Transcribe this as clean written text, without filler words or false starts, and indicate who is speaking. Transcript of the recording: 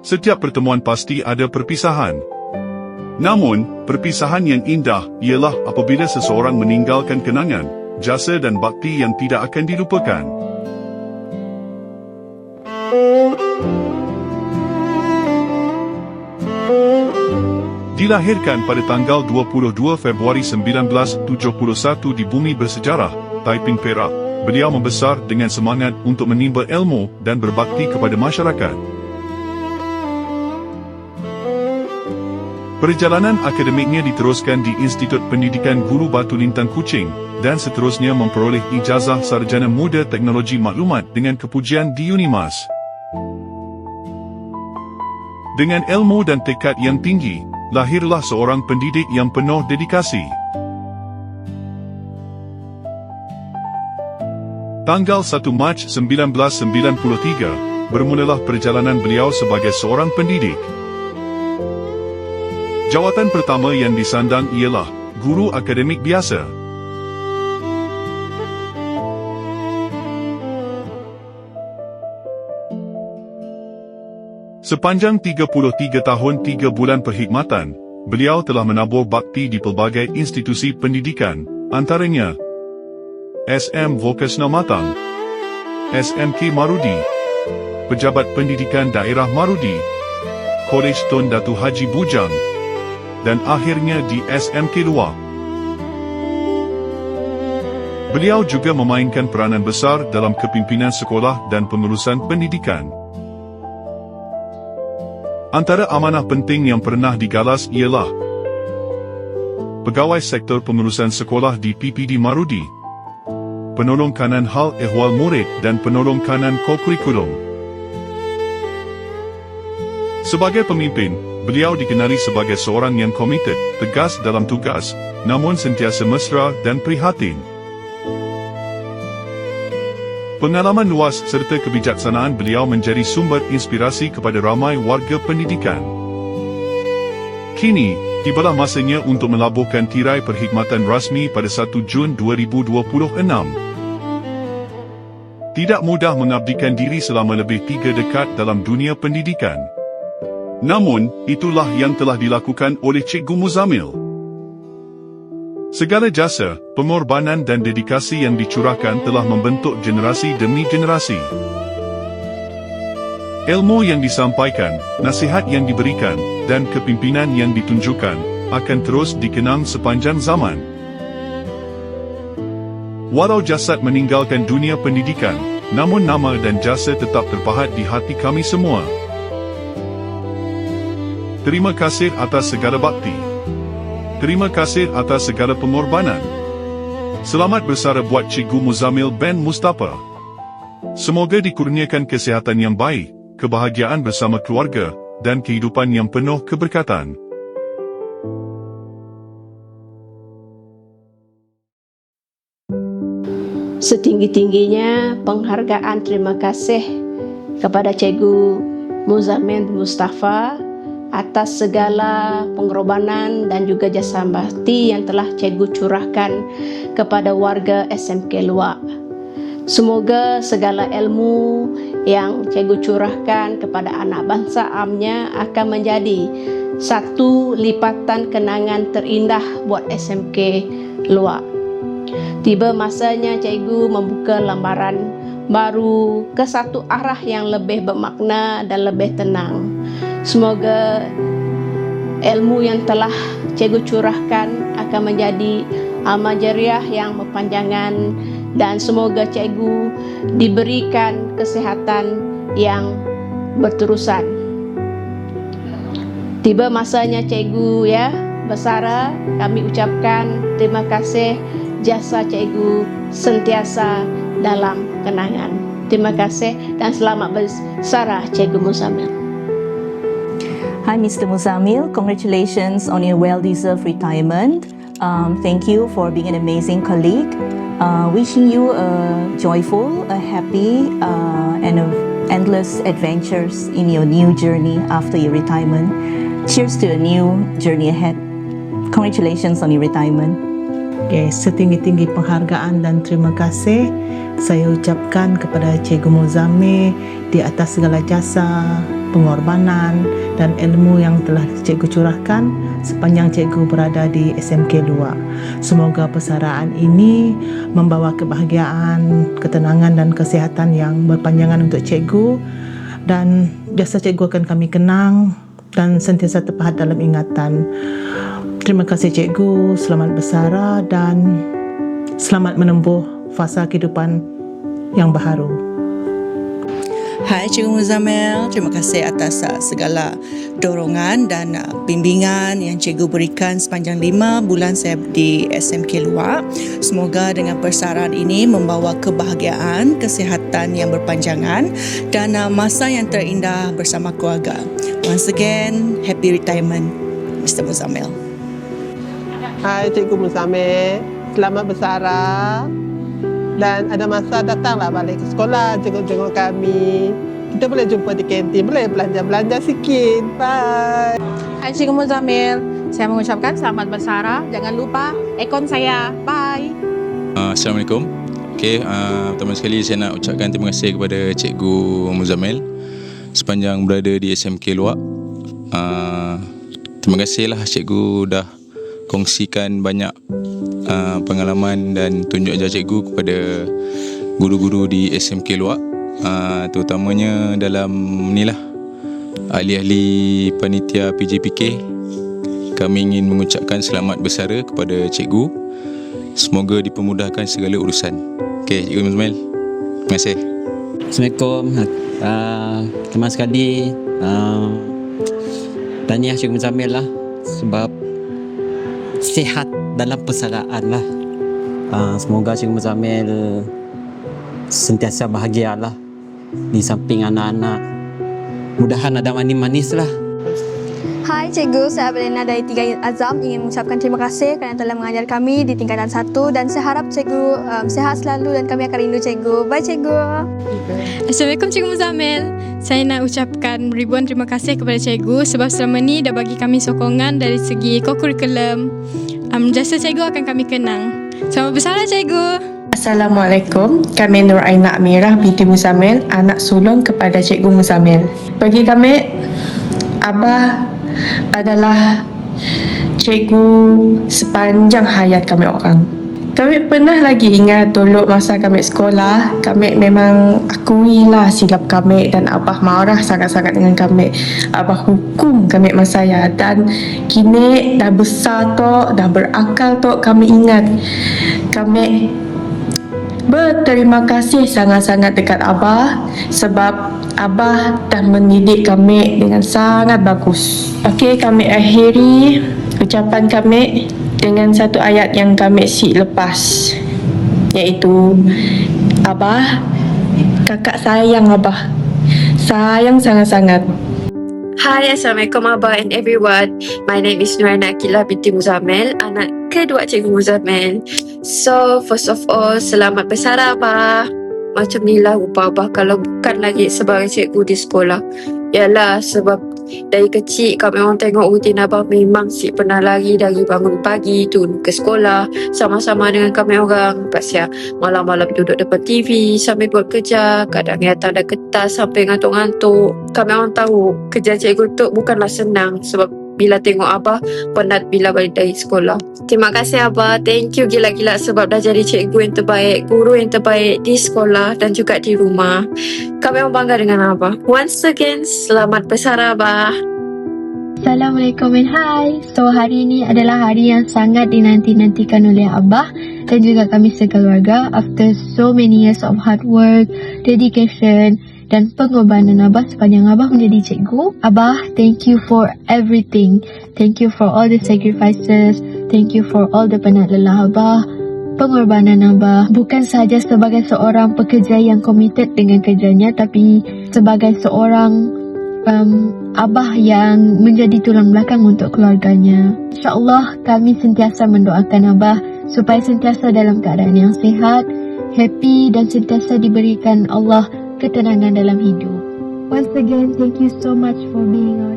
Speaker 1: Setiap pertemuan pasti ada perpisahan. Namun, perpisahan yang indah ialah apabila seseorang meninggalkan kenangan, jasa dan bakti yang tidak akan dilupakan. Dilahirkan pada tanggal 22 Februari 1971 di bumi bersejarah, Taiping, Perak, beliau membesar dengan semangat untuk menimba ilmu dan berbakti kepada masyarakat. Perjalanan akademiknya diteruskan di Institut Pendidikan Guru Batu Lintang Kuching dan seterusnya memperoleh ijazah Sarjana Muda Teknologi Maklumat dengan kepujian di UNIMAS. Dengan ilmu dan tekad yang tinggi, lahirlah seorang pendidik yang penuh dedikasi. Tanggal 1 Mac 1993, bermulalah perjalanan beliau sebagai seorang pendidik. Jawatan pertama yang disandang ialah guru akademik biasa. Sepanjang 33 tahun 3 bulan perkhidmatan, beliau telah menabur bakti di pelbagai institusi pendidikan, antaranya SM Vokasna Matang, SMK Marudi, Pejabat Pendidikan Daerah Marudi, Kolej Tun Datu Haji Bujang, dan akhirnya di SMK Luar. Beliau juga memainkan peranan besar dalam kepimpinan sekolah dan pengurusan pendidikan. Antara amanah penting yang pernah digalas ialah Pegawai Sektor Pengurusan Sekolah di PPD Marudi, Penolong Kanan Hal Ehwal Murid dan Penolong Kanan Kurikulum. Sebagai pemimpin, beliau dikenali sebagai seorang yang komited, tegas dalam tugas, namun sentiasa mesra dan prihatin. Pengalaman luas serta kebijaksanaan beliau menjadi sumber inspirasi kepada ramai warga pendidikan. Kini, tibalah masanya untuk melabuhkan tirai perkhidmatan rasmi pada 1 Jun 2026. Tidak mudah mengabdikan diri selama lebih 3 dekad dalam dunia pendidikan. Namun, itulah yang telah dilakukan oleh Cikgu Muzamil. Segala jasa, pengorbanan dan dedikasi yang dicurahkan telah membentuk generasi demi generasi. Ilmu yang disampaikan, nasihat yang diberikan, dan kepimpinan yang ditunjukkan akan terus dikenang sepanjang zaman. Walau jasad meninggalkan dunia pendidikan, namun nama dan jasa tetap terpahat di hati kami semua. Terima kasih atas segala bakti. Terima kasih atas segala pengorbanan. Selamat bersara buat Cikgu Muzamil bin Mustafa. Semoga dikurniakan kesihatan yang baik, kebahagiaan bersama keluarga, dan kehidupan yang penuh keberkatan.
Speaker 2: Setinggi-tingginya penghargaan terima kasih kepada Cikgu Muzamil bin Mustafa atas segala pengorbanan dan juga jasa bakti yang telah Cikgu curahkan kepada warga SMK Luar. Semoga segala ilmu yang Cikgu curahkan kepada anak bangsa amnya akan menjadi satu lipatan kenangan terindah buat SMK Luar. Tiba masanya Cikgu membuka lembaran baru ke satu arah yang lebih bermakna dan lebih tenang. Semoga ilmu yang telah Cikgu curahkan akan menjadi amal jariah yang berpanjangan dan semoga Cikgu diberikan kesihatan yang berterusan. Tiba masanya Cikgu bersara, kami ucapkan terima kasih jasa Cikgu sentiasa dalam kenangan. Terima kasih dan selamat bersara Cikgu Muzamil.
Speaker 3: Hi, Mr. Muzamil. Congratulations on your well-deserved retirement. Thank you for being an amazing colleague. Wishing you a joyful, a happy, and endless adventures in your new journey after your retirement. Cheers to a new journey ahead. Congratulations on your retirement.
Speaker 4: Okay, setinggi-tinggi penghargaan dan terima kasih saya ucapkan kepada Cikgu Muzamil di atas segala jasa pengorbanan dan ilmu yang telah cikgu curahkan sepanjang cikgu berada di SMK Luar. Semoga persaraan ini membawa kebahagiaan, ketenangan dan kesihatan yang berpanjangan untuk cikgu, dan jasa cikgu akan kami kenang dan sentiasa terpahat dalam ingatan. Terima kasih cikgu, selamat bersara dan selamat menempuh fasa kehidupan yang baharu.
Speaker 5: Hai Cikgu Muzamil, terima kasih atas segala dorongan dan bimbingan yang cikgu berikan sepanjang 5 bulan saya di SMK Luar. Semoga dengan persaraan ini membawa kebahagiaan, kesihatan yang berpanjangan dan masa yang terindah bersama keluarga. Once again, happy retirement Mr. Muzamil.
Speaker 6: Hai Cikgu Muzamil, selamat bersara. Dan ada masa datanglah balik ke sekolah, jenguk-jenguk kami. Kita boleh jumpa di kantin, boleh belanja-belanja sikit. Bye.
Speaker 7: Hai Cikgu Muzamil, saya mengucapkan selamat bersara. Jangan lupa akun saya. Bye.
Speaker 8: Assalamualaikum. Pertama sekali saya nak ucapkan terima kasih kepada Cikgu Muzamil sepanjang berada di SMK Luar. Terima kasihlah cikgu dah kongsikan banyak pengalaman dan tunjuk ajar cikgu kepada guru-guru di SMK Luar, terutamanya dalam inilah ahli-ahli panitia PJPK. Kami ingin mengucapkan selamat bersara kepada cikgu. Semoga dipermudahkan segala urusan. Okey, Cikgu Muzamil, terima kasih.
Speaker 9: Assalamualaikum. Terima sekali tahniah Cikgu Muzamil lah sebab sihat dalam persaraan lah. Semoga Cikgu Muzamil sentiasa bahagia lah di samping anak-anak. Mudahan ada manis-manis lah.
Speaker 10: Hai Cikgu, saya Abelina dari 3 Azam ingin mengucapkan terima kasih kerana telah mengajar kami di tingkatan 1 dan saya harap Cikgu sihat selalu dan kami akan rindu Cikgu. Bye Cikgu.
Speaker 11: Assalamualaikum Cikgu Muzamil. Saya nak ucapkan ribuan terima kasih kepada Cikgu sebab selama ni dah bagi kami sokongan dari segi co-curriculum. Jasa Cikgu akan kami kenang. Selamat bersara Cikgu.
Speaker 12: Assalamualaikum, kami Nur Aina Amirah binti Muzamil, anak sulung kepada Cikgu Muzamil. Bagi kami, Abah adalah cikgu sepanjang hayat kami orang. Kami pernah lagi ingat dulu masa kami sekolah, kami memang akuilah silap kami dan Abah marah sangat-sangat dengan kami. Abah hukum kami masa ya, dan kini dah besar tok, dah berakal tok, kami ingat. Kami berterima kasih sangat-sangat dekat Abah sebab Abah dah mendidik kami dengan sangat bagus. Okey, kami akhiri ucapan kami dengan satu ayat yang kami lepas, iaitu Abah, kakak sayang Abah. Sayang sangat-sangat.
Speaker 13: Hi, Assalamualaikum Abah and everyone. My name is Nuraina Akilah binti Muzamil, anak kedua Cikgu Muzamil. So, first of all, selamat bersara Abah. Macam ni lah rupa Abah kalau bukan lagi sebagai cikgu di sekolah. Yalah, sebab dari kecil kami orang tengok rutin Abah memang si pernah lari dari bangun pagi turun ke sekolah sama-sama dengan kami orang. Lepas ya, malam-malam duduk depan TV sambil buat kerja. Kadang datang dah ketas sampai ngantuk-ngantuk. Kami orang tahu kerja cikgu tu bukanlah senang sebab bila tengok Abah penat bila balik dari sekolah. Terima kasih Abah. Thank you gila-gila sebab dah jadi cikgu yang terbaik, guru yang terbaik di sekolah dan juga di rumah. Kami orang bangga dengan Abah. Once again, selamat bersara Abah.
Speaker 14: Assalamualaikum and hi. So hari ini adalah hari yang sangat dinanti-nantikan oleh Abah dan juga kami sekeluarga. After so many years of hard work, dedication dan pengorbanan Abah sepanjang Abah menjadi cikgu. Abah, thank you for everything. Thank you for all the sacrifices. Thank you for all the penat lelah Abah. Pengorbanan Abah bukan sahaja sebagai seorang pekerja yang committed dengan kerjanya, tapi sebagai seorang Abah yang menjadi tulang belakang untuk keluarganya. InsyaAllah kami sentiasa mendoakan Abah supaya sentiasa dalam keadaan yang sihat, happy dan sentiasa diberikan Allah ketenangan dalam hidup. Once again, thank you so much for being our